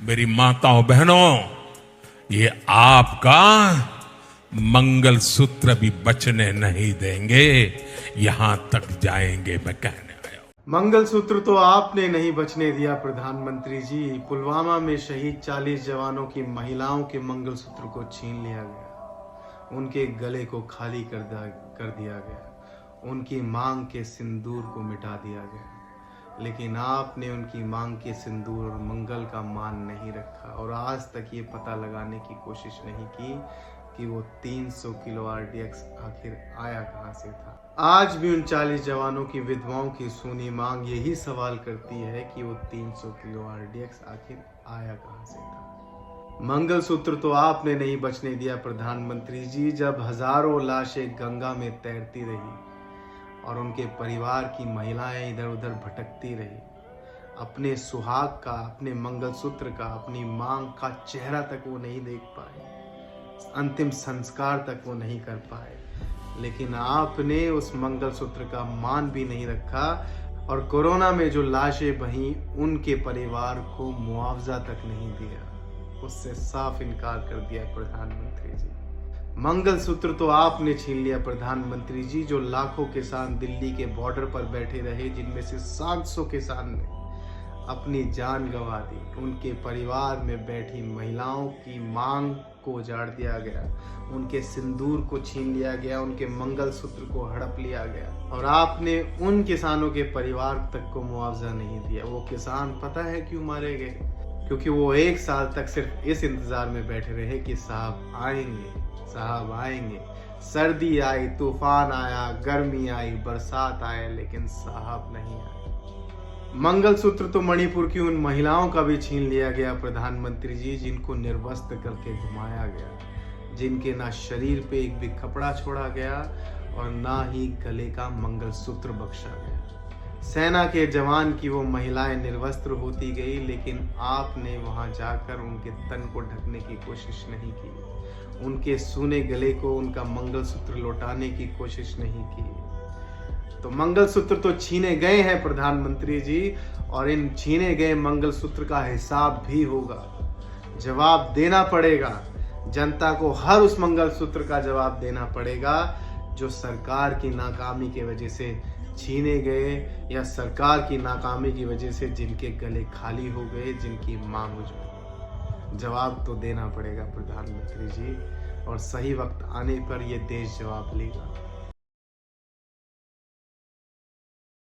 मेरी माताओं बहनों, ये आपका मंगलसूत्र भी बचने नहीं देंगे, यहां तक जाएंगे मैं कहने आया हूं। मंगलसूत्र तो आपने नहीं बचने दिया प्रधानमंत्री जी। पुलवामा में शहीद 40 जवानों की महिलाओं के मंगलसूत्र को छीन लिया गया, उनके गले को खाली कर दिया गया, उनकी मांग के सिंदूर को मिटा दिया गया। लेकिन आपने उनकी मांग के सिंदूर और मंगल का मान नहीं रखा और आज तक ये पता लगाने की कोशिश नहीं की कि वो 300 किलो RDX आखिर आया कहां से था। आज भी उन 40 जवानों की विधवाओं की सूनी मांग यही सवाल करती है कि वो 300 किलो RDX आखिर आया कहां से था। मंगलसूत्र तो आपने नहीं बचने दिया प्रधानमंत्री जी। जब हजारों लाशें गंगा में तैरती रही और उनके परिवार की महिलाएं इधर उधर भटकती रही, अपने सुहाग का, अपने मंगलसूत्र का, अपनी मांग का चेहरा तक वो नहीं देख पाए, अंतिम संस्कार तक वो नहीं कर पाए। लेकिन आपने उस मंगलसूत्र का मान भी नहीं रखा और कोरोना में जो लाशें बहीं उनके परिवार को मुआवजा तक नहीं दिया, उससे साफ इनकार कर दिया प्रधानमंत्री जी। मंगलसूत्र तो आपने छीन लिया प्रधानमंत्री जी। जो लाखों किसान दिल्ली के बॉर्डर पर बैठे रहे, जिनमें से 700 किसान ने अपनी जान गंवा दी, उनके परिवार में बैठी महिलाओं की मांग को उजाड़ दिया गया, उनके सिंदूर को छीन लिया गया, उनके मंगलसूत्र को हड़प लिया गया और आपने उन किसानों के परिवार तक को मुआवजा नहीं दिया। वो किसान पता है क्यों मारे गए? क्योंकि वो 1 साल तक सिर्फ इस इंतजार में बैठे रहे कि साहब आएंगे, साहब आएंगे। सर्दी आई, तूफान आया, गर्मी आई, बरसात आया, लेकिन साहब नहीं आए। मंगलसूत्र तो मणिपुर की उन महिलाओं का भी छीन लिया गया प्रधानमंत्री जी, जिनको निर्वस्त्र करके घुमाया गया, जिनके ना शरीर पे एक भी कपड़ा छोड़ा गया और ना ही गले का मंगलसूत्र बख्शा गया। सेना के जवान की वो महिलाएं निर्वस्त्र होती गई, लेकिन आपने वहां जाकर उनके तन को ढकने की कोशिश नहीं की, उनके सूने गले को उनका मंगलसूत्र लौटाने की कोशिश नहीं की। तो मंगलसूत्र तो छीने गए हैं प्रधानमंत्री जी, और इन छीने गए मंगलसूत्र का हिसाब भी होगा, जवाब देना पड़ेगा। जनता को हर उस मंगलसूत्र का जवाब देना पड़ेगा जो सरकार की नाकामी की वजह से छीने गए, या सरकार की नाकामी की वजह से जिनके गले खाली हो गए, जिनकी मांग उजड़ी। जवाब तो देना पड़ेगा प्रधानमंत्री जी, और सही वक्त आने पर यह देश जवाब लेगा।